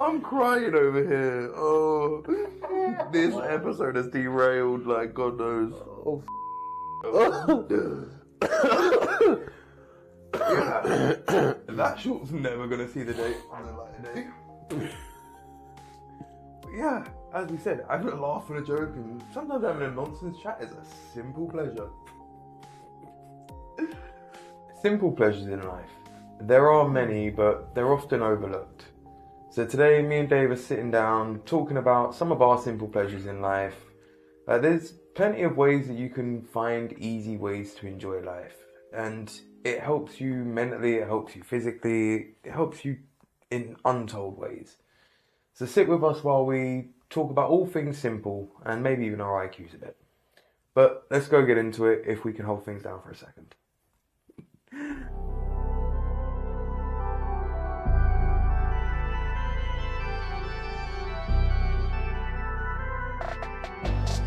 I'm crying over here. Oh, this episode has derailed like God knows. Oh, yeah. That short's never gonna see the day on a lighter day. But yeah, as we said, having a laugh and a joke, and sometimes having a nonsense chat is a simple pleasure. Simple pleasures in life. There are many, but they're often overlooked. So today, me and Dave are sitting down, talking about some of our simple pleasures in life. There's plenty of ways that you can find easy ways to enjoy life. And it helps you mentally, it helps you physically, it helps you in untold ways. So sit with us while we talk about all things simple, and maybe even our IQs a bit. But let's go get into it if we can hold things down for a second.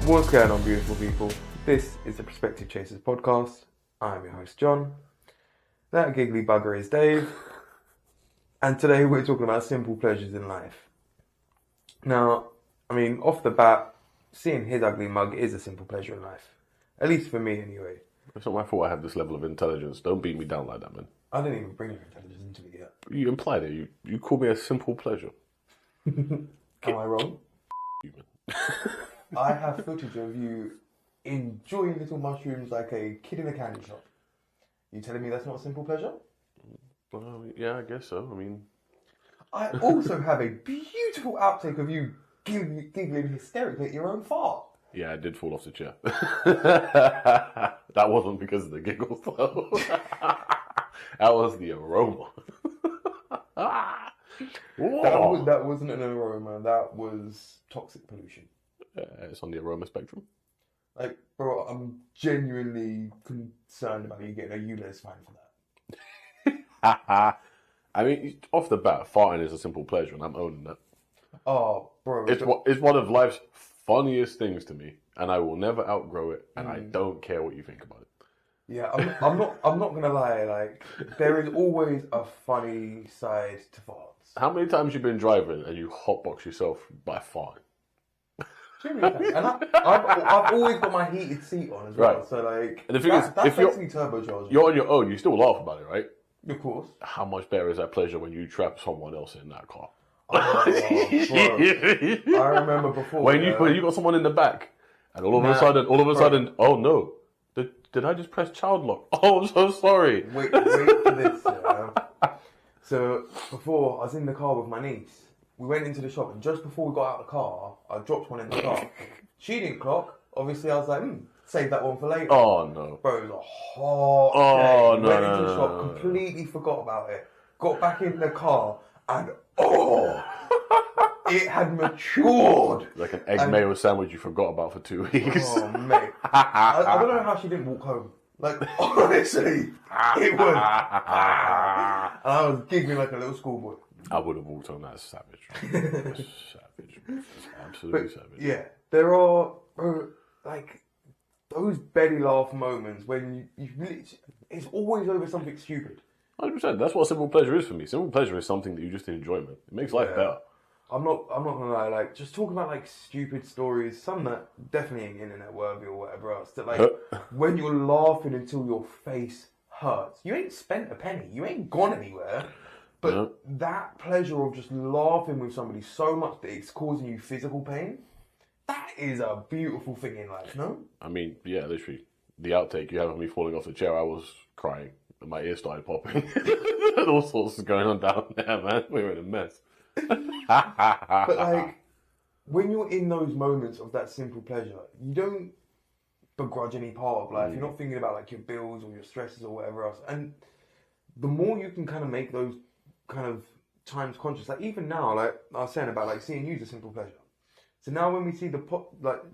What's going on, beautiful people? This is the Perspective Chasers podcast. I'm your host, John. That giggly bugger is Dave. And today we're talking about simple pleasures in life. Now, I mean, off the bat, seeing his ugly mug is a simple pleasure in life. At least for me, anyway. It's not my fault I have this level of intelligence. Don't beat me down like that, man. I didn't even bring your intelligence into it yet. You implied it. You called me a simple pleasure. Am I wrong? You, man. I have footage of you enjoying little mushrooms like a kid in a candy shop. You telling me that's not a simple pleasure? Well, yeah, I guess so. I mean... I also have a beautiful outtake of you giggling hysterically at your own fart. Yeah, I did fall off the chair. That wasn't because of the giggles, though. That was the aroma. That wasn't an aroma. That was toxic pollution. It's on the aroma spectrum. Like, bro, I'm genuinely concerned about you getting a ULEZ fine for that. I mean, off the bat, farting is a simple pleasure, and I'm owning that. Oh, bro. It's one of life's funniest things to me, and I will never outgrow it, and I don't care what you think about it. Yeah, I'm not gonna lie. Like, there is always a funny side to farts. How many times you been driving and you hotbox yourself by farting? Too many times. And I've always got my heated seat on as well. Right. So like, And the thing is, if makes me turbocharged. you're on your own, you still laugh about it, right? Of course. How much better is that pleasure when you trap someone else in that car? Oh, bro. I remember before when you got someone in the back, and all of a sudden, oh no, did I just press child lock? Oh, I'm so sorry. Wait for this. So before I was in the car with my niece, we went into the shop, and just before we got out of the car, I dropped one in the car. She didn't clock. Obviously, I was like, save that one for later. Oh no, bro, it was a hot day. Went into the shop, completely forgot about it. Got back in the car, and it had matured. Like an egg mayo sandwich you forgot about for 2 weeks. Oh mate, I don't know how she didn't walk home. Like, honestly, it was. And I was giggling like a little schoolboy. I would have walked on that savage. Savage. Absolutely savage. Yeah, there are like those belly laugh moments when you literally, it's always over something stupid. 100%. That's what simple pleasure is for me. Simple pleasure is something that you just enjoy, man. It makes life better. I'm not gonna lie, like, just talking about like stupid stories, some that definitely ain't internet worthy or whatever else, that like when you're laughing until your face hurts. You ain't spent a penny, you ain't gone anywhere. But that pleasure of just laughing with somebody so much that it's causing you physical pain, that is a beautiful thing in life, no? I mean, yeah, literally. The outtake you have of me falling off the chair, I was crying. And my ears started popping. And all sorts was going on down there, man. We were in a mess. But like, when you're in those moments of that simple pleasure, you don't begrudge any part of life. You're not thinking about like your bills or your stresses or whatever else. And the more you can kind of make those kind of times conscious, like even now, like I was saying about like seeing you is a simple pleasure. So now when we see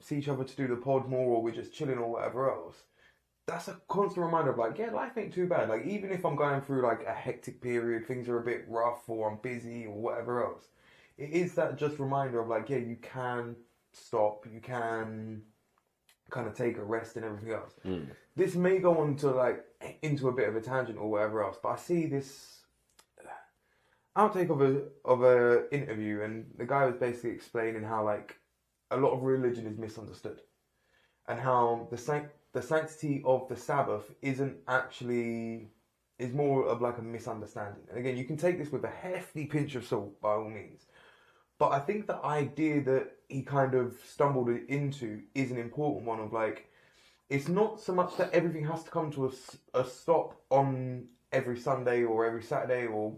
see each other to do the pod more, or we're just chilling or whatever else, that's a constant reminder of like, yeah, life ain't too bad. Like even if I'm going through like a hectic period, things are a bit rough, or I'm busy or whatever else, it is that just reminder of like, yeah, you can stop, you can kind of take a rest and everything else. This may go on to like into a bit of a tangent or whatever else, but I see this. outtake of a interview, and the guy was basically explaining how like a lot of religion is misunderstood, and how the sanctity of the Sabbath is more of like a misunderstanding. And again, you can take this with a hefty pinch of salt by all means, but I think the idea that he kind of stumbled into is an important one of like, it's not so much that everything has to come to a stop on every Sunday or every Saturday or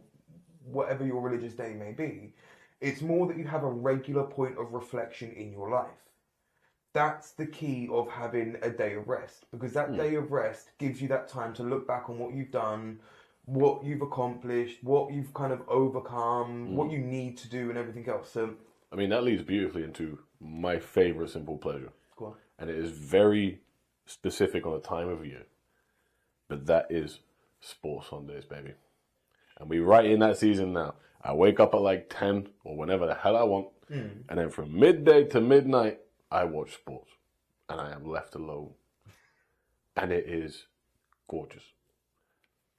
whatever your religious day may be. It's more that you have a regular point of reflection in your life. That's the key of having a day of rest, because that day of rest gives you that time to look back on what you've done, what you've accomplished, what you've kind of overcome, what you need to do, and everything else. So, I mean, that leads beautifully into my favorite simple pleasure. go on. And it is very specific on the time of year. But that is Sports Sundays, baby. And we're right in that season now. I wake up at like 10 or whenever the hell I want. And then from midday to midnight, I watch sports. And I am left alone. And it is gorgeous.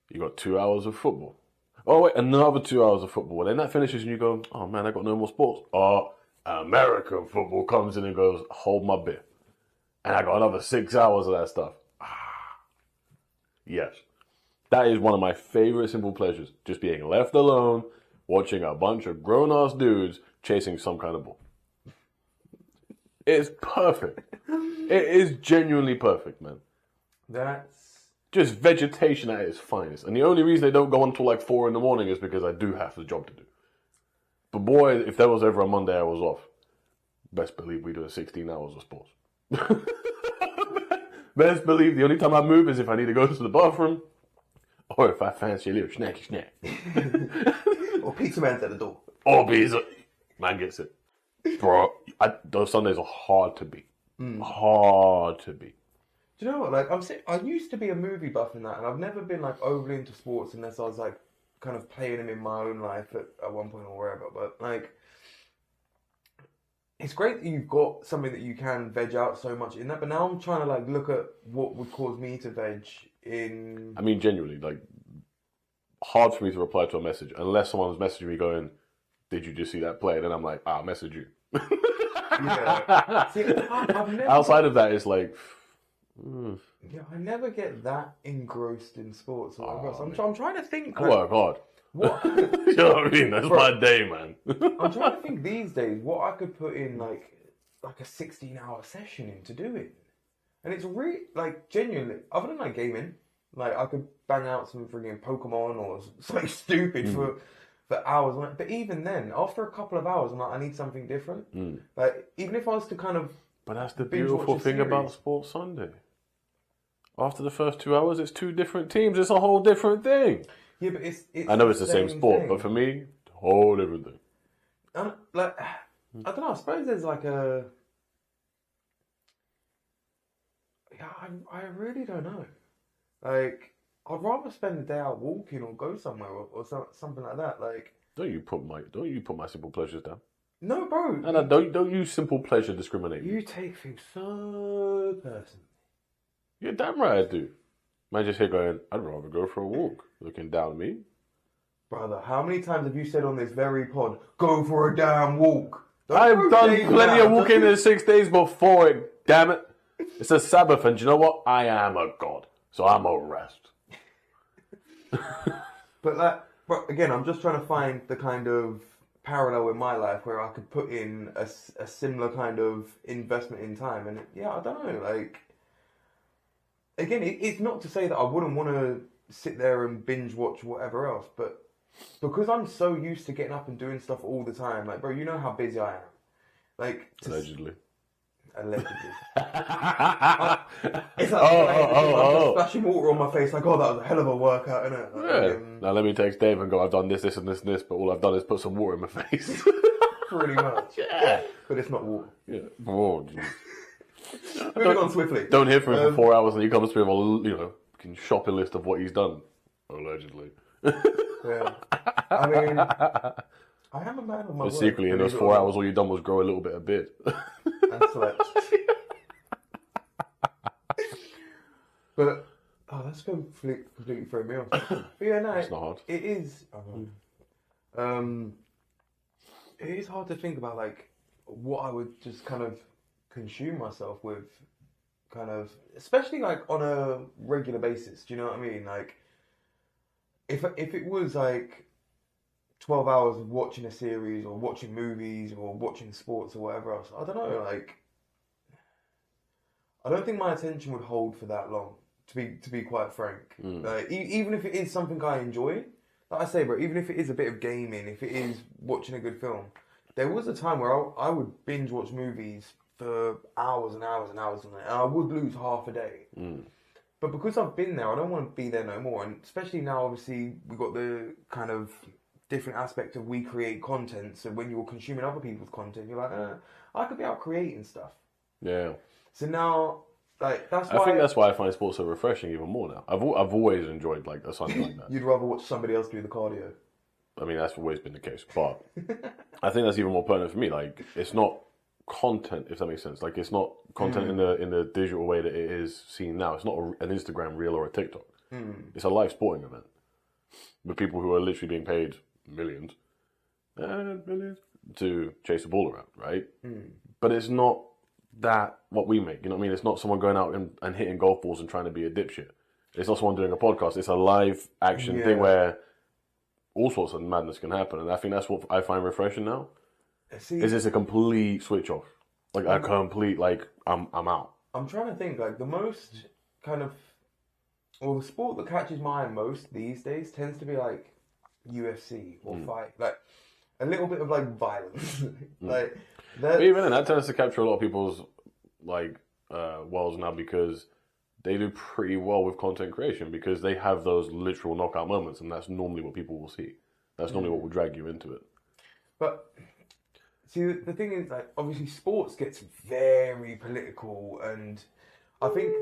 You got 2 hours of football. Oh, wait, another 2 hours of football. And then that finishes and you go, oh man, I got no more sports. Oh, American football comes in and goes, hold my beer. And I got another 6 hours of that stuff. Yes. That is one of my favorite simple pleasures. Just being left alone, watching a bunch of grown-ass dudes chasing some kind of ball. It's perfect. It is genuinely perfect, man. That's just vegetation at its finest. And the only reason they don't go on until like 4 a.m. is because I do have the job to do. But boy, if there was ever a Monday I was off, best believe we do 16 hours of sports. Best believe the only time I move is if I need to go to the bathroom or if I fancy a little snacky snack. Or pizza man's at the door. Or pizza. Man gets it. Bro, those Sundays are hard to beat. Hard to beat. Do you know what? Like, I used to be a movie buff in that, and I've never been like overly into sports unless I was like kind of playing them in my own life at one point or wherever. But like, it's great that you've got something that you can veg out so much in that. But now I'm trying to like look at what would cause me to veg in. I mean, genuinely, like, hard for me to reply to a message unless someone's messaging me going, "Did you just see that play?" And then I'm like, "I'll message you." Yeah. See, I've never outside of that, it's like. Yeah, I never get that engrossed in sports or whatever else. I'm trying to think. I work hard. What? You know what I mean? That's my day, man. I'm trying to think these days what I could put in like a 16-hour session into doing, and it's really like genuinely. Other than like gaming, like I could bang out some freaking Pokemon or something stupid for hours. But even then, after a couple of hours, I'm like, I need something different. Like even if I was to kind of. But that's the beautiful thing about Sports Sunday. After the first 2 hours, it's two different teams. It's a whole different thing. Yeah, but it's I know it's the same sport, but for me, whole different thing. Like, I don't know. I suppose there's like a. Yeah, I really don't know. Like, I'd rather spend the day out walking or go somewhere or something like that. Like, don't you put my simple pleasures down? No, bro. No, don't use simple pleasure discriminate. You take things so personally. You're damn right I do. Man just here going, I'd rather go for a walk. Looking down at me. Brother, how many times have you said on this very pod, go for a damn walk? I've done plenty of walking in 6 days before it, damn it. It's a Sabbath, and do you know what? I am a god, so I'm a rest. But again, I'm just trying to find the kind of parallel in my life where I could put in a similar kind of investment in time. And I don't know, like, again, it's not to say that I wouldn't want to sit there and binge watch whatever else, but because I'm so used to getting up and doing stuff all the time, like, bro, you know how busy I am. Like, Allegedly. It's like splashing water on my face, like, oh, that was a hell of a workout, innit? Like, now let me text Dave and go, I've done this, and this, and this, but all I've done is put some water in my face. Pretty much. Yeah. But it's not water. Yeah. Oh, Moving on swiftly. Don't hear from him for 4 hours and he comes through with a shopping list of what he's done. Allegedly. Yeah. I mean, I am a man of my word. Secretly, in those 4 hours, all you've done was grow a little bit of beard. And slept. But, that's completely thrown me off. But yeah, no, It's not hard. It is. It is hard to think about like what I would just kind of consume myself with, kind of, especially like on a regular basis. Do you know what I mean? Like, if it was like 12 hours of watching a series or watching movies or watching sports or whatever else, I don't know. Like, I don't think my attention would hold for that long. To be quite frank, even if it is something I enjoy, like I say, bro, even if it is a bit of gaming, if it is watching a good film, there was a time where I would binge watch movies for hours and hours and hours on it, and I would lose half a day. But because I've been there, I don't want to be there no more. And especially now, obviously, we've got the kind of different aspect of we create content. So when you're consuming other people's content, you're like, I could be out creating stuff. Yeah. So now, like, that's why... I think that's why I find sports so refreshing even more now. I've always enjoyed, like, a Sunday like that. You'd rather watch somebody else do the cardio. I mean, that's always been the case. But I think that's even more pertinent for me. Like, it's not content, if that makes sense. Like, it's not content in the digital way that it is seen now. It's not an Instagram reel or a TikTok. It's a live sporting event with people who are literally being paid millions to chase the ball around, right? But it's not that what we make. You know what I mean? It's not someone going out and hitting golf balls and trying to be a dipshit. It's not someone doing a podcast. It's a live action thing where all sorts of madness can happen. And I think that's what I find refreshing now. Is it's a complete switch off. Like a complete, like, I'm out. I'm trying to think, like, the most kind of, well, the sport that catches my eye most these days tends to be like UFC or fight. Like, a little bit of like violence. Like, but even then, that tends to capture a lot of people's like worlds now, because they do pretty well with content creation, because they have those literal knockout moments, and that's normally what people will see. That's normally what will drag you into it. But see, the thing is, like, obviously, sports gets very political, and I think,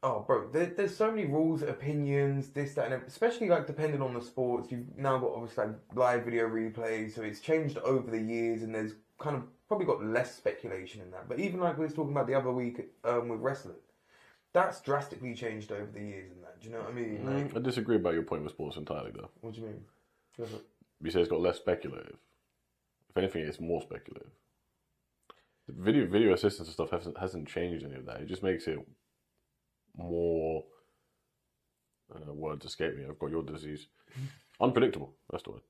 oh, bro, there's so many rules, opinions, this, that, and especially like depending on the sports. You've now got obviously like live video replays, so it's changed over the years, and there's kind of probably got less speculation in that. But even like we was talking about the other week with wrestling, that's drastically changed over the years in that. Do you know what I mean? Like, I disagree about your point with sports entirely, though. What do you mean? You say it's got less speculative. If anything, it's more speculative. The video assistance and stuff hasn't changed any of that. It just makes it more, words escape me, I've got your disease, unpredictable, that's the word.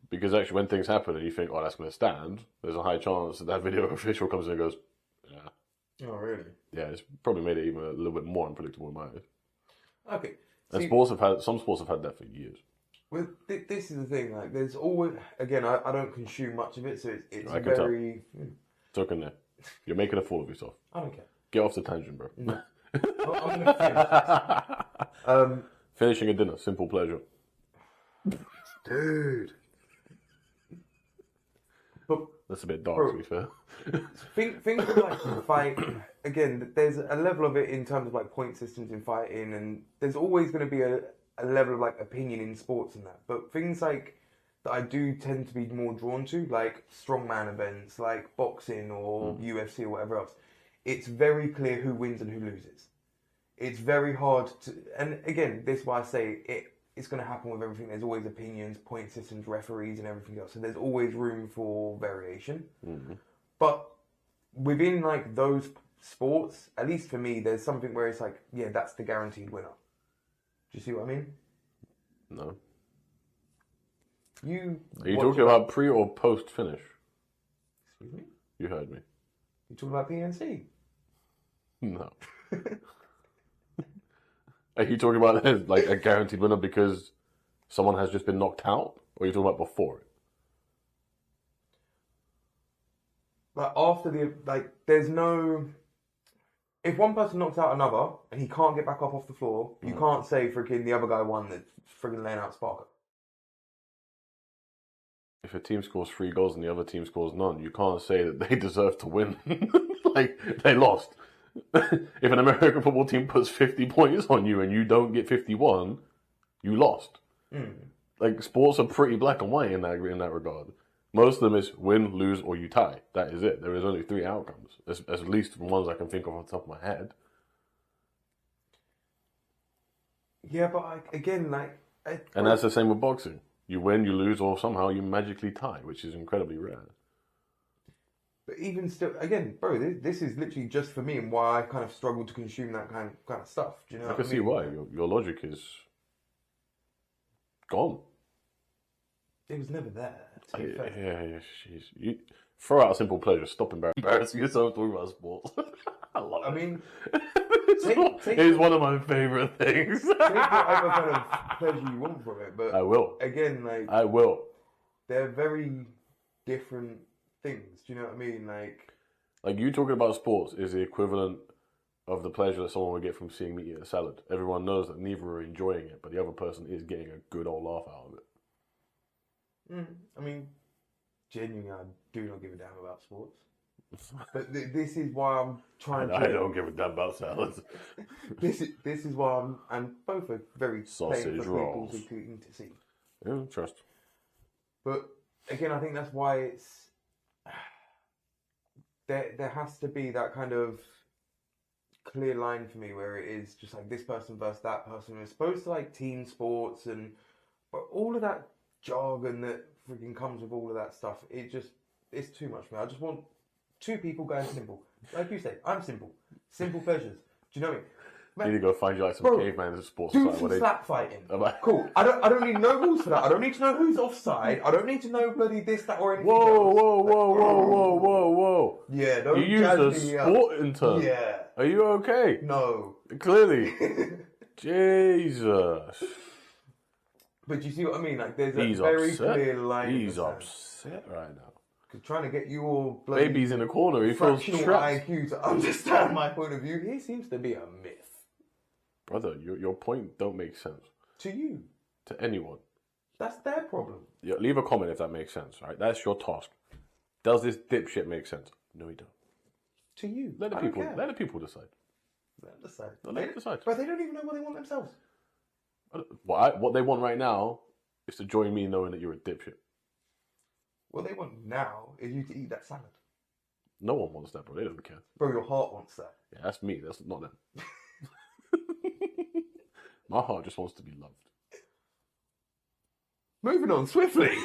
Because actually when things happen and you think, oh, that's going to stand, there's a high chance that video official comes in and goes, yeah. Oh, really? Yeah, it's probably made it even a little bit more unpredictable in my eyes. Okay. And some sports have had that for years. Well, this is the thing, like, there's always, again, I don't consume much of it, so it's I can very... Tuck in there. You're making a fool of yourself. I don't care. Get off the tangent, bro. No. I'm going to finish. Finishing a dinner, simple pleasure. Dude. But, that's a bit dark, to be fair. Things like fight, again, there's a level of it in terms of like point systems in fighting, and there's always going to be a level of like opinion in sports and that. But things like that I do tend to be more drawn to, like strongman events, like boxing or UFC or whatever else, it's very clear who wins and who loses. It's very hard to, and again, this is why I say it's going to happen with everything. There's always opinions, point systems, referees, and everything else. So there's always room for variation. But within like those sports, at least for me, there's something where it's like, yeah, that's the guaranteed winner. Do you see what I mean? No. Are you talking about pre or post finish? Excuse me? You heard me. You talking about PNC? No. Are you talking about like a guaranteed winner because someone has just been knocked out, or are you talking about before it? Like after there's no. If one person knocks out another and he can't get back up off the floor, you can't say freaking the other guy won that's freaking laying out Sparker. If a team scores 3 goals and the other team scores none, you can't say that they deserve to win. Like, they lost. If an American football team puts 50 points on you and you don't get 51, you lost. Like, sports are pretty black and white in that regard. Most of them is win, lose, or you tie. That is it. There is only 3 outcomes. At least ones I can think of off the top of my head. Yeah, but again, like... And that's the same with boxing. You win, you lose, or somehow you magically tie, which is incredibly rare. But even still, again, bro, this is literally just for me and why I kind of struggle to consume that kind of stuff. Do you know I what can I see mean? why. Your logic is gone. It was never there, to be fair. Yeah, jeez. You throw out a simple pleasure. Stop embarrassing yourself talking about sports. I love it. I mean, it's one of my favorite things. take whatever kind of pleasure you want from it, but I will. Again, like I will. they're very different things. Do you know what I mean? Like you talking about sports is the equivalent of the pleasure that someone would get from seeing me eat a salad. Everyone knows that neither are enjoying it, but the other person is getting a good old laugh out of it. I mean, genuinely, I do not give a damn about sports. But this is why I'm trying to. I don't give a damn about salads. This is why and both are very Sausage plain for rolls. people to see. Yeah, trust. But again, I think that's why it's there has to be that kind of clear line for me where it is just like this person versus that person. It's supposed to like team sports but all of that jargon that freaking comes with all of that stuff, it's too much for me. I just want two people going simple. Like you say, I'm simple. Simple pleasures. Do you know what I mean? You need to go find you like some caveman sports. Do Like, some slap fighting. Like... Cool. I don't need no rules for that. I don't need to know who's offside. I don't need to know bloody this, that, or anything Whoa. Yeah, don't you used a sporting term. Yeah. Are you okay? No. Clearly. Jesus. But you see what I mean? Like, there's a He's very upset. clear line. He's upset right now. Because trying to get you all bloody Baby's in the corner. He feels fractional stressed. IQ to understand my point of view, he seems to be a myth. Brother, your point don't make sense. To you. To anyone. That's their problem. Yeah, leave a comment if that makes sense, right? That's your task. Does this dipshit make sense? No, he don't. To you. Let the people decide. Let them decide. Let them decide. But they don't even know what they want themselves. What they want right now is to join me knowing that you're a dipshit. What they want now is you to eat that salad. No one wants that, bro. They don't care. Bro, your heart wants that. Yeah, that's me. That's not them. My heart just wants to be loved. Moving on swiftly.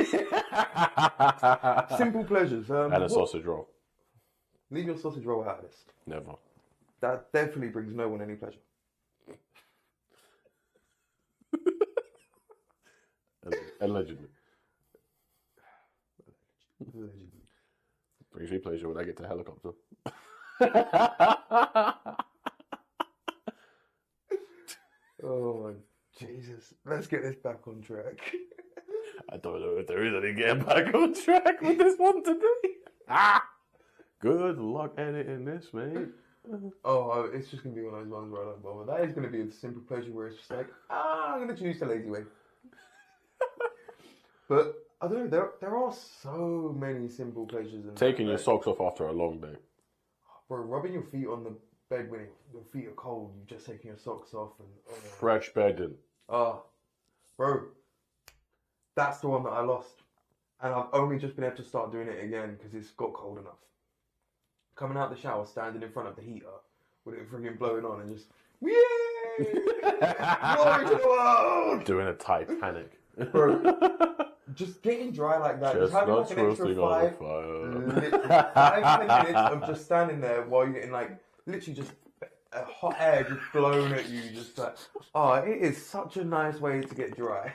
Simple pleasures. And a sausage roll. Leave your sausage roll out of this. Never. That definitely brings no one any pleasure. Allegedly. Allegedly. Brings me pleasure when I get to helicopter. Oh my Jesus. Let's get this back on track. I don't know if there is any getting back on track with this one today. Good luck editing this, mate. Oh, it's just going to be one of those ones where I don't bother. That is going to be a simple pleasure where it's just like, I'm going to choose the lazy way. But I don't know, there are so many simple pleasures. Taking your socks off after a long day. Bro, rubbing your feet on the bed when your feet are cold, you've just taken your socks off. Fresh bedding. Bro, that's the one that I lost. And I've only just been able to start doing it again because it's got cold enough. Coming out the shower, standing in front of the heater with it freaking blowing on and just, yay! Glory to the world! Doing a Titanic. Bro, just getting dry like that. Just having like an extra five, literally 5-10 minutes of just standing there while you're getting like, literally just a hot air just blown at you. Just like, it is such a nice way to get dry.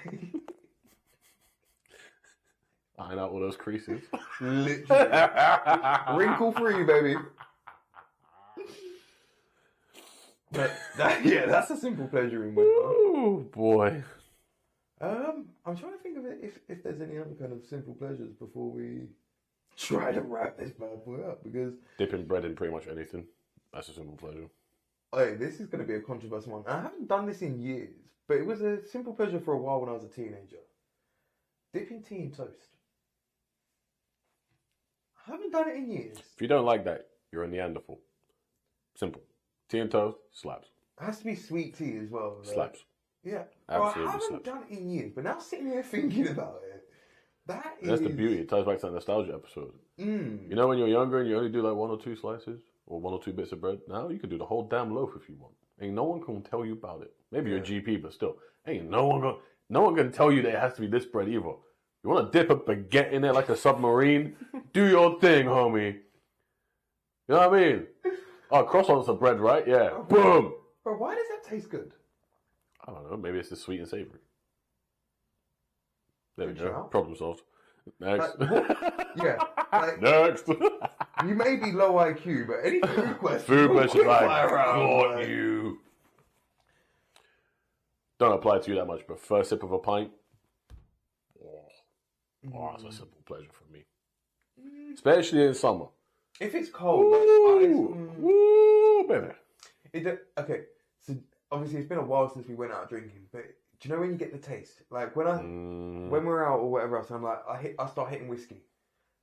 Iron out all those creases. Literally. Wrinkle free, baby. But that's a simple pleasure in winter. Oh boy. I'm trying to think of it if there's any other kind of simple pleasures before we try to wrap this bad boy up, because dipping bread in pretty much anything. That's a simple pleasure. Hey, this is going to be a controversial one. I haven't done this in years, but it was a simple pleasure for a while when I was a teenager. Dipping tea in toast. I haven't done it in years. If you don't like that, you're a Neanderthal. Simple. Tea and toast, slaps. It has to be sweet tea as well. Right? Slaps. Yeah. Absolutely I haven't slaps. done it in years, but now sitting here thinking about it, that's the beauty. It ties back to that nostalgia episode. You know when you're younger and you only do like 1 or 2 slices or 1 or 2 bits of bread? Now you can do the whole damn loaf if you want. Ain't no one can tell you about it. Maybe you're a GP, but still. Ain't no one going... no one can tell you that it has to be this bread either. You want to dip a baguette in there like a submarine? Do your thing, homie. You know what I mean? Oh, croissants are bread, right? Yeah. Oh, Boom. Bro, why does that taste good? I don't know. Maybe it's the sweet and savory. There we Good go. shout. Problem solved. Next. Yeah. Like, Next. you may be low IQ, but any food question, Food questions like, around. got you. Don't apply to you that much, but first sip of a pint. Oh, that's a simple pleasure for me. Especially in summer. If it's cold, Woo, baby. Okay, so obviously it's been a while since we went out drinking, but do you know when you get the taste? Like when we're out or whatever else, and I'm like, I start hitting whiskey.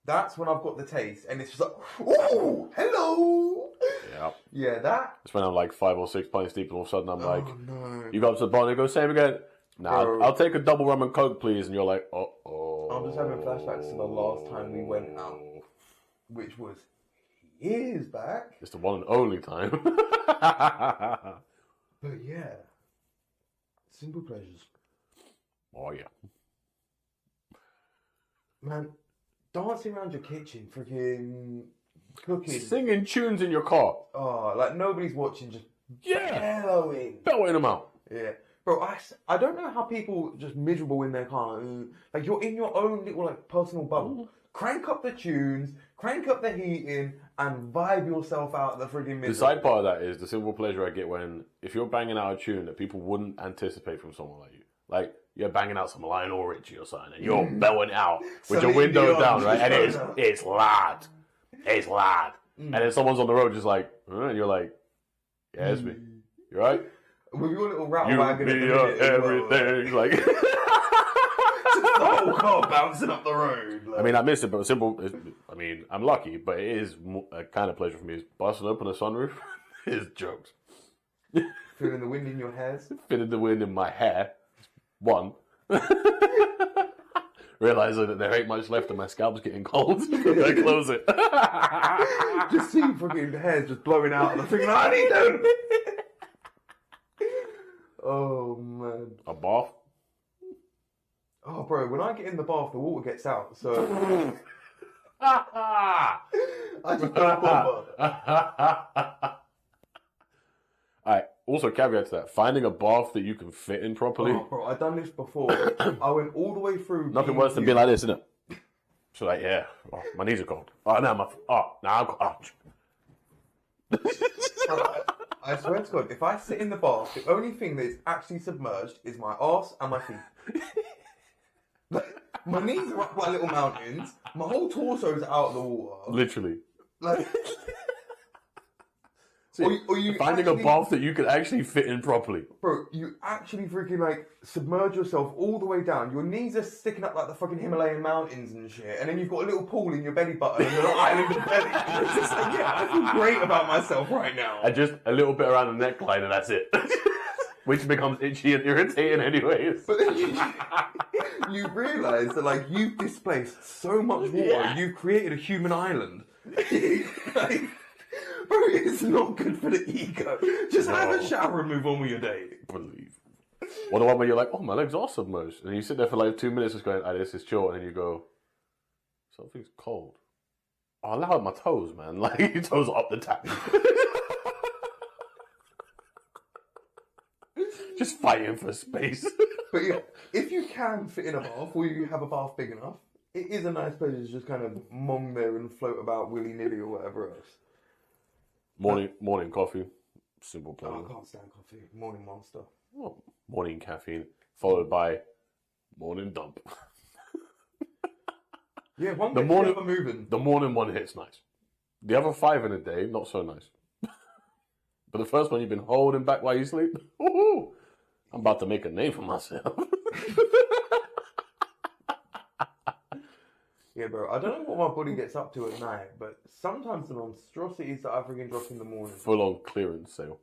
That's when I've got the taste, and it's just like, oh, hello. Yeah. Yeah, that. It's when I'm like 5 or 6 pints deep, and all of a sudden I'm like, no. you go up to the bar and they go, same again. Nah, Bro. I'll take a double rum and coke, please. And you're like, uh-oh. I'm just having flashbacks to the last time we went out, which was years back. It's the one and only time. But yeah, simple pleasures. Oh, yeah. Man, dancing around your kitchen, freaking cooking. Singing tunes in your car. Oh, like nobody's watching, just Yeah. bellowing. Bellowing them out. Yeah. Bro, I don't know how people just miserable in their car. Like, you're in your own little, like, personal bubble. Crank up the tunes, crank up the heating, and vibe yourself out the friggin' misery. The side part of that is the simple pleasure I get when, if you're banging out a tune that people wouldn't anticipate from someone like you. Like, you're banging out some Lionel Richie or something, and you're bellowing out with your window down, right? And it's loud. It's loud. And then someone's on the road just like, and you're like, yeah, it's me. You right? With your little rattle You, wagon at the me, minute as well, everything. Like, the whole car bouncing up the road. Like. I mean, I miss it, but I'm lucky, but it is a kind of pleasure for me. Is busting open a sunroof is jokes. Feeling the wind in your hairs. Feeling the wind in my hair. One. Realizing that there ain't much left and my scalp's getting cold. I close it. Just see freaking hairs just blowing out of the freaking I need them. Oh man. A bath? Oh bro, when I get in the bath, the water gets out. So I just don't bother. Alright, also caveat to that, finding a bath that you can fit in properly. Oh, bro, I've done this before. I went all the way through. Nothing worse than being like this, isn't it? So like, yeah, my knees are cold. Oh, now I'm cold. I swear to God, if I sit in the bath, the only thing that is actually submerged is my arse and my feet. Like, my knees are up like little mountains. My whole torso is out of the water. Literally. Like, See, or you finding actually, a bath that you can actually fit in properly. Bro, you actually freaking like submerge yourself all the way down. Your knees are sticking up like the fucking Himalayan mountains and shit. And then you've got a little pool in your belly button and an island of belly. It's just like, yeah, I feel great about myself right now. And just a little bit around the neckline and that's it. Which becomes itchy and irritating anyways. But then you realise that like you've displaced so much water, Yeah. you've created a human island. Like, bro, it's not good for the ego. Just have a shower and move on with your day. Believe. Or the one where you're like, oh, my legs are submerged. And you sit there for like 2 minutes just going, this is chill. And then you go, something's cold. Oh, allow my toes, man. Like, your toes are up the tap. Just fighting for space. But yeah, if you can fit in a bath or you have a bath big enough, it is a nice pleasure to just kind of mong there and float about willy-nilly or whatever else. Morning coffee. Simple Oh, I pleasure. can't stand coffee. Morning monster. Oh, morning caffeine. Followed by morning dump. Yeah, one The gets morning- the other moving. The morning one hits nice. The other 5 in a day, not so nice. But the first one you've been holding back while you sleep. Woohoo! I'm about to make a name for myself. Yeah, bro. I don't know what my body gets up to at night, but sometimes the monstrosities that I freaking drop in the morning. Full on clearance sale.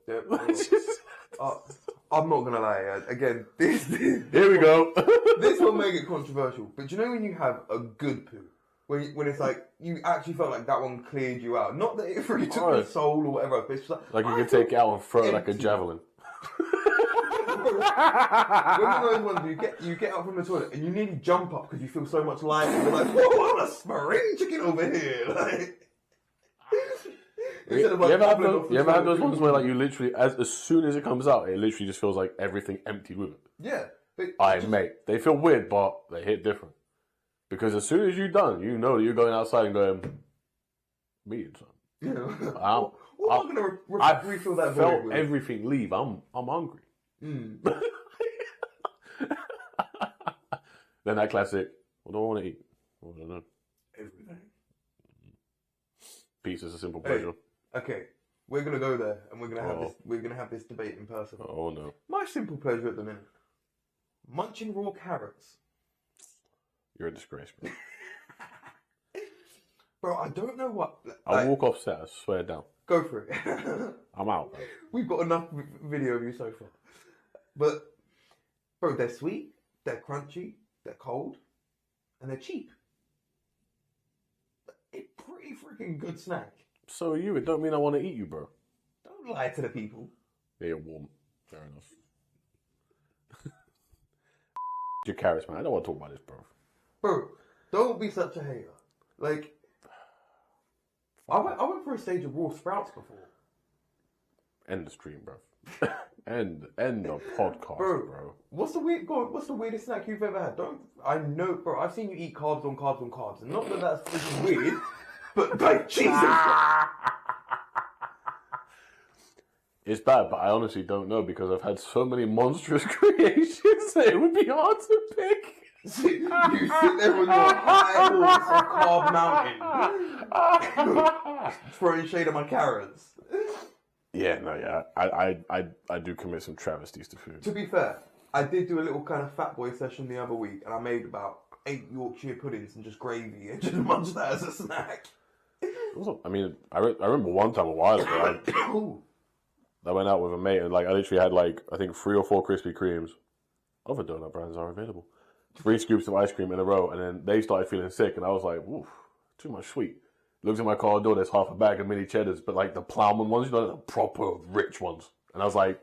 I'm not gonna lie. Again, this Here we go. this will make it controversial. But do you know when you have a good poo, when it's like you actually felt like that one cleared you out? Not that it really took your soul or whatever, but it's just Like you I could take it out and throw it like a empty. javelin. those ones you get up from the toilet and you nearly jump up because you feel so much lighter. You're like, whoa, I'm a spring chicken over here. Like, you ever had those ones where like you literally, as soon as it comes out, it literally just feels like everything emptied with it? Yeah. Mate, they feel weird, but they hit different. Because as soon as you're done, you know that you're going outside and going, me and something. Yeah. I'm going to refill that void. I felt everything leave. I'm hungry. Then that classic, what do I want to eat? I don't know. Everything. Peace is a simple pleasure. Okay, we're gonna go there, and we're gonna have this debate in person. Oh no! My simple pleasure at the minute: munching raw carrots. You're a disgrace, bro. Bro, I don't know what. I'll walk off set. I swear down. Go for it. I'm out, bro. We've got enough video of you so far, but bro, they're sweet, they're crunchy, they're cold, and they're cheap. A pretty freaking good snack. So you, it don't mean I want to eat you, bro. Don't lie to the people. Yeah, you're warm. Fair enough. Your carrots, man. I don't want to talk about this, bro. Bro, don't be such a hater. Like, I went for a stage of raw sprouts before. End the stream, bro. End the podcast, bro. What's the weirdest snack you've ever had? I know, bro. I've seen you eat carbs on carbs on carbs, and not that that's freaking weird, but like Jesus. It's bad, but I honestly don't know because I've had so many monstrous creations that it would be hard to pick. You sit there on your high horse of Carb Mountain, throwing shade at my carrots. Yeah, no, yeah. I do commit some travesties to food. To be fair, I did do a little kind of fat boy session the other week, and I made about 8 Yorkshire puddings and just gravy and just munched that as a snack. I mean, I remember one time a while ago, I went out with a mate and like I literally had like I think 3 or 4 Krispy Kremes. Other donut brands are available. 3 scoops of ice cream in a row, and then they started feeling sick, and I was like, "Oof, too much sweet." Looked at my car door. There's half a bag of mini cheddars, but like the Plowman ones, you know, the proper rich ones. And I was like,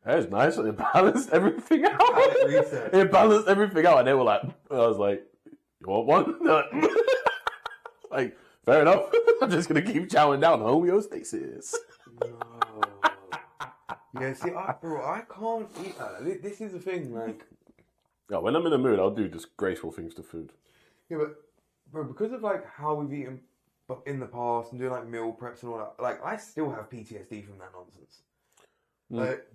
"That's nice." It balanced everything out. It balanced everything out, and they were like, I was like, "You want one?" No. Like, fair enough. I'm just gonna keep chowing down homeostasis. Yeah, see, I can't eat that. This is the thing, like. Yeah, when I'm in the mood, I'll do disgraceful things to food. Yeah, but bro, because of like how we've eaten in the past and doing like meal preps and all that, like I still have PTSD from that nonsense. Like,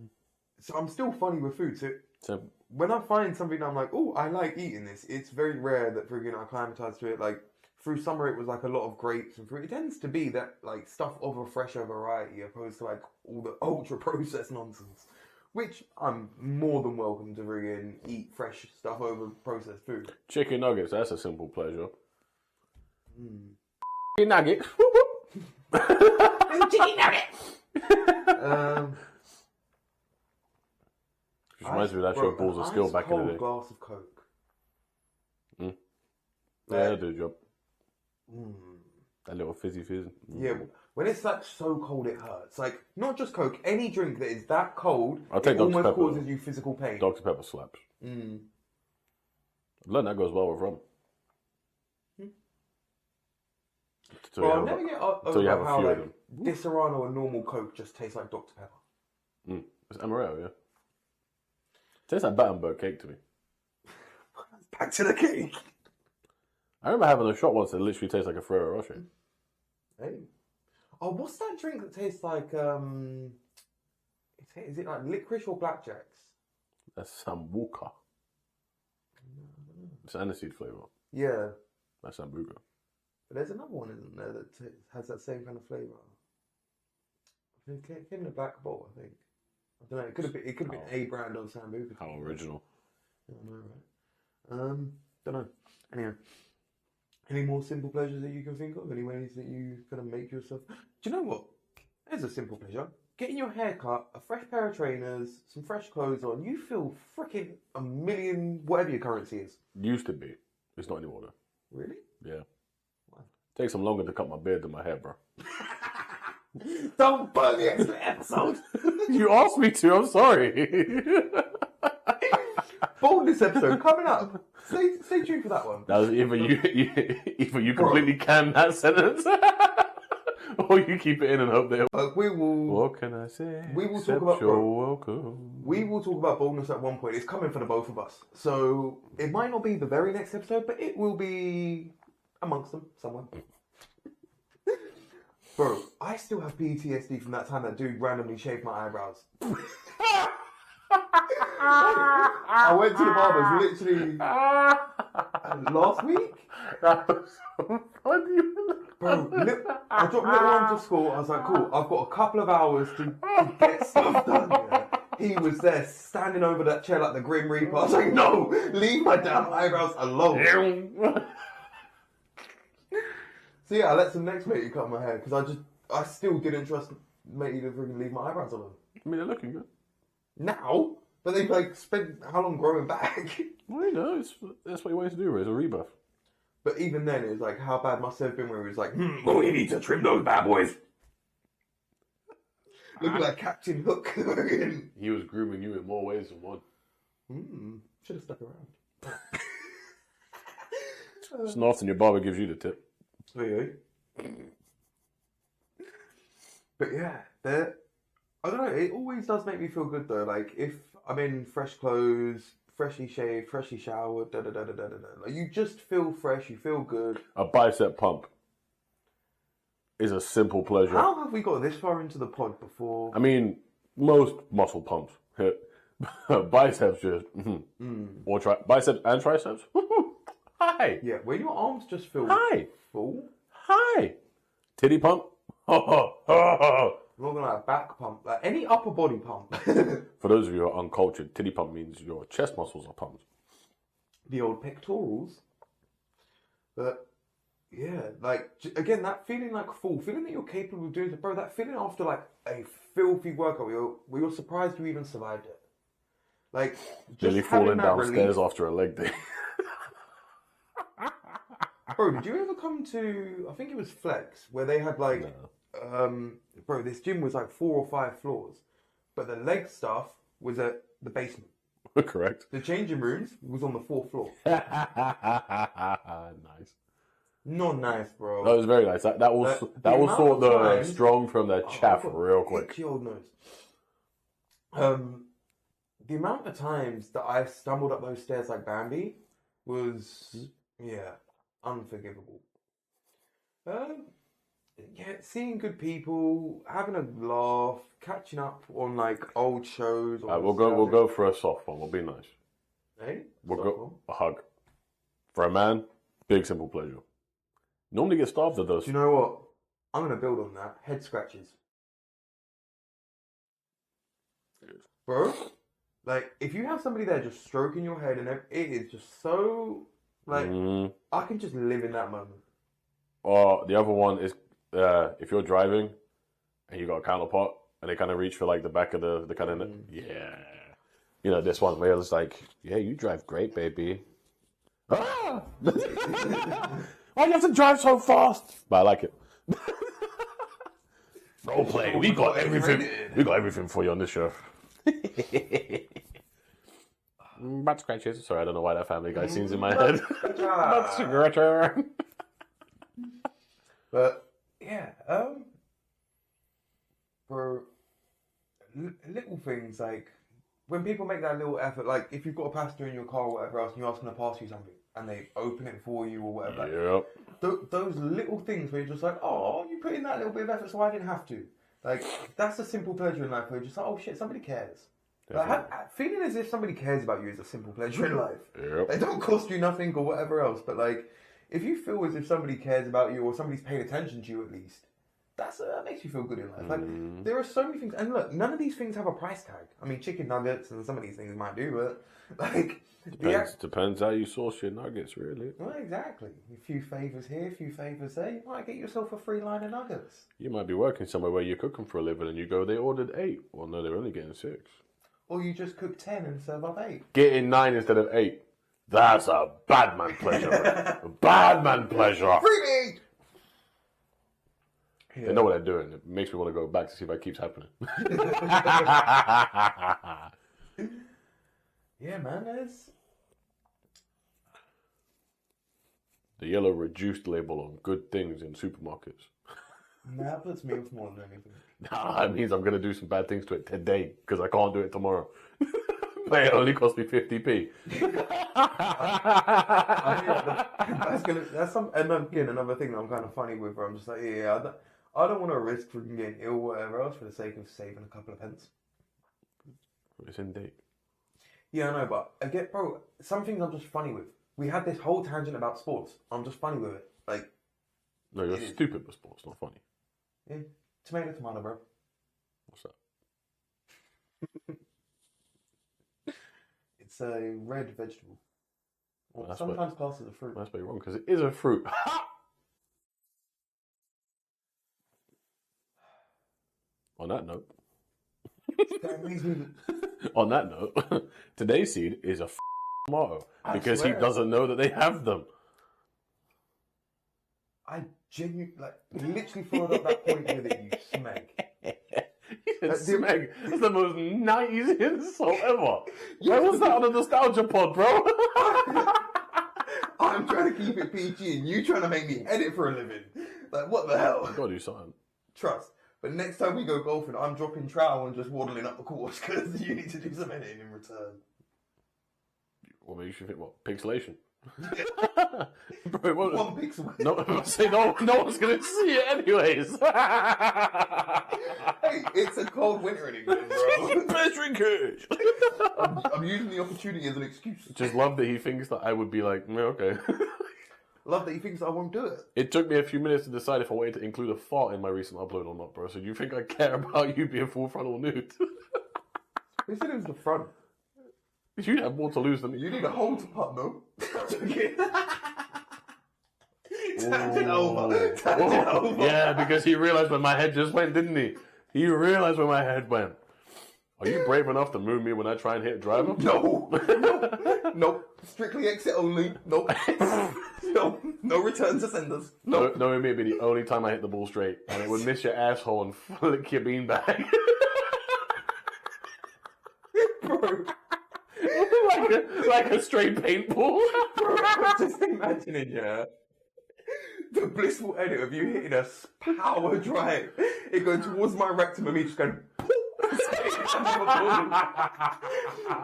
so I'm still funny with food. So when I find something that I'm like, oh, I like eating this, it's very rare that friggin' I acclimatise to it. Like through summer, it was like a lot of grapes and fruit. It tends to be that like stuff of a fresher variety opposed to like all the ultra processed nonsense. Which I'm more than welcome to friggin' eat fresh stuff over processed food. Chicken nuggets, that's a simple pleasure. Chicken nugget. Chicken nugget. Which reminds me of that show Balls of Skill back in the day. Glass of Coke. Yeah, do the job. That little fizzy fizz. Yeah, when it's like so cold it hurts. Like, not just Coke, any drink that is that cold, I'll take it Dr. almost Pepper, causes you physical pain. Dr. Pepper slaps. I've learned that goes well with rum. Well, I'll never get over you have a how few like of them. Disaronno and normal Coke just taste like Dr. Pepper. It's amaretto, yeah. Tastes like Battenberg cake to me. Back to the cake. I remember having a shot once that literally tastes like a Ferrero Rocher. Hey. Oh, what's that drink that tastes like, is it like licorice or blackjacks? That's Sambuca. It's aniseed flavour. Yeah. That's Sambuca. But there's another one, isn't there, that has that same kind of flavour? It came in a black bottle, I think. I don't know. It could have been a brand on Sambuca. How original. I know, right? Don't know. Anyway. Any more simple pleasures that you can think of? Any ways that you kind of make yourself... Do you know what? There's a simple pleasure. Getting your hair cut, a fresh pair of trainers, some fresh clothes on. You feel freaking a million, whatever your currency is. Used to be. It's not anymore though. Really? Yeah. Why? Takes them longer to cut my beard than my hair, bro. Don't burn the extra episode. You asked me to. I'm sorry. Bonus episode coming up. Stay tuned for that one. That was either you completely can that sentence, or you keep it in and hope they. But we will. What can I say? We will talk about. You're welcome. We will talk about bonus at one point. It's coming for the both of us, so it might not be the very next episode, but it will be amongst them somewhere. Bro, I still have PTSD from that time that dude randomly shaved my eyebrows. I went to the barber's literally last week. That was so funny. Bro, I dropped little one to school. I was like, cool, I've got a couple of hours to get stuff done. Yeah. He was there standing over that chair like the Grim Reaper. I was like, no, leave my damn eyebrows alone. So yeah, I let some next matey cut my hair because I still didn't trust matey to freaking leave my eyebrows alone. I mean, they're looking good. Now? But they've like spent how long growing back? Well, you know, that's what you wanted to do, it's a rebirth. But even then, it was like, how bad must it have been where he was like, well, you need to trim those bad boys. Looking like Captain Hook. He was grooming you in more ways than one. Should have stuck around. It's not often your barber gives you the tip. Really? But yeah, I don't know, it always does make me feel good though. Like, if I'm in fresh clothes, freshly shaved, freshly showered, like, you just feel fresh, you feel good. A bicep pump is a simple pleasure. How have we got this far into the pod before? I mean, most muscle pumps hit. Biceps just, or biceps and triceps. Hi. Yeah, when your arms just feel full. Hi. Titty pump. I'm not gonna lie, back pump, like any upper body pump. For those of you who are uncultured, titty pump means your chest muscles are pumped. The old pectorals. But yeah, like again, that feeling like full, feeling that you're capable of doing it, bro. That feeling after like a filthy workout, where you're surprised you even survived it. Like just Nearly falling downstairs relief. after a leg day. Bro, did you ever come to? I think it was Flex, where they had like. No. Bro, this gym was like 4 or 5 floors, but the leg stuff was at the basement. Correct. The changing rooms was on the 4th floor. Nice. Not nice, bro. That was very nice. That will sort the strong from the chaff real quick. Itchy old nose. The amount of times that I stumbled up those stairs like Bambi was, unforgivable. Yeah, seeing good people, having a laugh, catching up on like old shows. Or We'll go for a soft one. We'll be nice. Hey, We'll go a hug. For a man, big simple pleasure. Normally get starved at those. Do you know what? I'm gonna build on that. Head scratches, bro. Like if you have somebody there just stroking your head and it is just so like I can just live in that moment. Or the other one is if you're driving and you got a counterpart and they kind of reach for like the back of the kind of you know, this one where it's like, yeah, you drive great, baby. Ah! Why do you have to drive so fast? But I like it. Role play. We got everything. We got everything for you on this show. Butt scratches. Sorry, I don't know why that Family Guy scene's in my head. Butt scratcher. But yeah, for little things like when people make that little effort, like if you've got a passenger in your car or whatever else, and you ask them to pass you something, and they open it for you or whatever. Like, those little things where you're just like, oh, you put in that little bit of effort, so I didn't have to. Like that's a simple pleasure in life where you're just like, oh shit, somebody cares. Like, feeling as if somebody cares about you is a simple pleasure in life. They don't cost you nothing or whatever else, but like. If you feel as if somebody cares about you or somebody's paying attention to you at least, that makes you feel good in life. Like there are so many things, and look, none of these things have a price tag. I mean, chicken nuggets and some of these things might do, but like depends how you source your nuggets, really. Well, exactly. A few favors here, a few favors there. You might get yourself a free line of nuggets. You might be working somewhere where you're cooking for a living, and you go, they ordered 8. Well, no, they're only getting 6. Or you just cook 10 and serve up 8. Getting 9 instead of 8. That's a bad man pleasure. A bad man pleasure. Free meat! They know what they're doing. It makes me want to go back to see if it keeps happening. Yeah, man, there's... The yellow reduced label on good things in supermarkets. That puts me off more than anything. Nah, it means I'm going to do some bad things to it today because I can't do it tomorrow. But it only cost me 50p. And again, another thing that I'm kind of funny with, where I'm just like, I don't want to risk freaking getting ill or whatever else for the sake of saving a couple of pence. It's in date. Yeah, I know, but I get, bro, some things I'm just funny with. We had this whole tangent about sports. I'm just funny with it. Like, no, you're stupid with sports, not funny. yeah, tomato, bro. What's that? It's a red vegetable. Well, sometimes classed as a fruit. That's very wrong because it is a fruit. On that note. On that note, today's seed is a tomato because he doesn't know that they have them. I genuinely, literally followed up that point with it, you smeg. Smeg. That's the most 90s insult ever. Where was that on the nostalgia pod, bro? I'm trying to keep it PG and you trying to make me edit for a living. Like, what the hell? You gotta do something. Trust. But next time we go golfing, I'm dropping trowel and just waddling up the course because you need to do some editing in return. Well, maybe you should think, what? Pixelation? Bro, one pixel. No one's going to see it anyways. Hey, it's a cold winter in England, bro. Best drinkers. I'm using the opportunity as an excuse. Just love that he thinks that I would be like, yeah, okay. Love that he thinks I won't do it. It took me a few minutes to decide if I wanted to include a fart in my recent upload or not, bro. So you think I care about you being full frontal nude? They said it was the front. You'd have more to lose than me. You need a hole to pop, no? Tangent over. Yeah, because he realised where my head just went, didn't he? He realised where my head went. Are you brave enough to move me when I try and hit a driver? No. Nope. Strictly exit only. Nope. No return to senders. No, it may be the only time I hit the ball straight, and it would miss your asshole and flick your beanbag. Bro. like a straight paintball. Bro, just imagining, yeah, the blissful edit of you hitting a power drive, it going towards my rectum and me just going,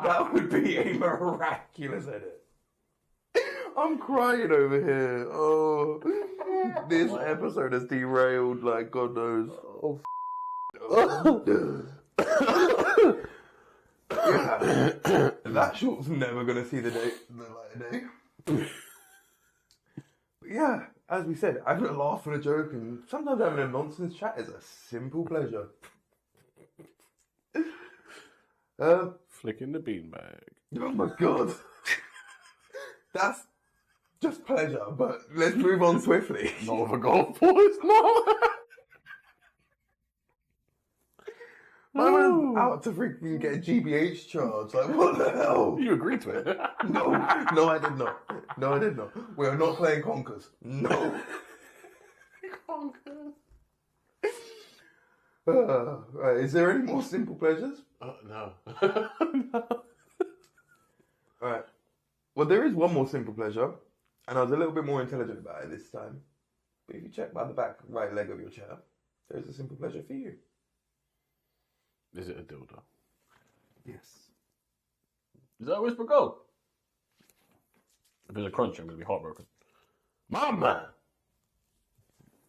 that would be a miraculous edit. I'm crying over here. Oh, this episode has derailed like God knows. Yeah. That short's never going to see the light of day. But yeah, as we said, having a laugh and a joke and sometimes having a nonsense chat is a simple pleasure. Flicking the beanbag. Oh my God. That's just pleasure, but let's move on swiftly. Not with a golf ball, it's not. I went out to freaking get a GBH charge. Like, what the hell? You agreed to it? No, I did not. No, I did not. We are not playing Conkers. No. Conkers. Right, is there any more simple pleasures? No. No. Alright. Well, there is one more simple pleasure, and I was a little bit more intelligent about it this time. But if you check by the back right leg of your chair, there is a simple pleasure for you. Is it a dildo? Yes. Is that whisper gold? If it's a crunch, I'm going to be heartbroken. Mama!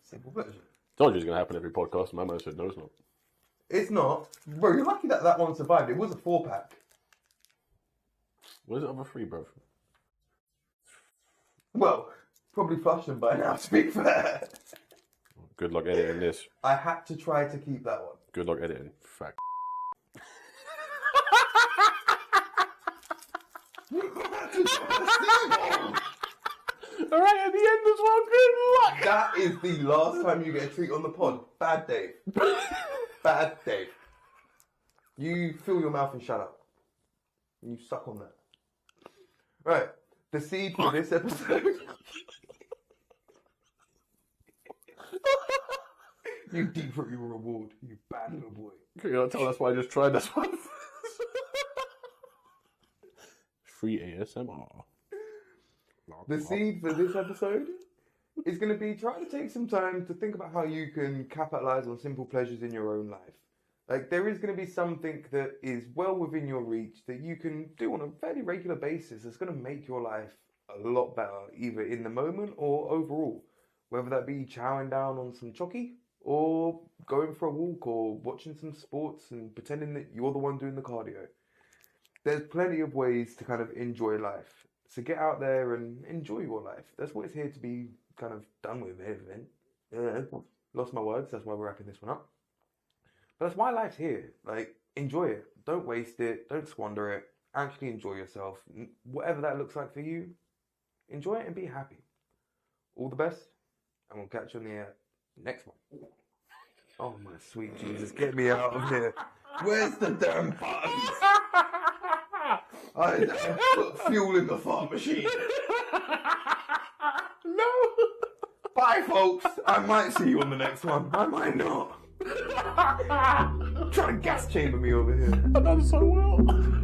Simple pleasure. Told you it's going to happen every podcast. My man said no, it's not. It's not. Bro, you're lucky that that one survived. It was a 4-pack. What is it over 3, bro? Well, probably flushed them by now, to be fair. Good luck editing this. I had to try to keep that one. Good luck editing. Fact. Alright, at the end as well, good luck! That is the last time you get a treat on the pod. Bad Dave. Bad Dave. You fill your mouth and shut up. You suck on that. Right. The seed for this episode. You deep throat your reward, you bad little boy. Can you not tell that's why I just tried this one? Free ASMR. The seed for this episode is going to be trying to take some time to think about how you can capitalize on simple pleasures in your own life. Like, there is going to be something that is well within your reach that you can do on a fairly regular basis that's going to make your life a lot better, either in the moment or overall. Whether that be chowing down on some chocky, or going for a walk, or watching some sports and pretending that you're the one doing the cardio. There's plenty of ways to kind of enjoy life. So get out there and enjoy your life. That's what it's here to be kind of done with, everything. Lost my words, that's why we're wrapping this one up. But that's why life's here. Like, enjoy it. Don't waste it. Don't squander it. Actually enjoy yourself. Whatever that looks like for you, enjoy it and be happy. All the best, and we'll catch you on the next one. Oh my sweet Jesus, get me out of here. Where's the damn buttons? I put fuel in the fart machine. No. Bye, folks. I might see you on the next one. I might not. Try to gas chamber me over here. I've done so well.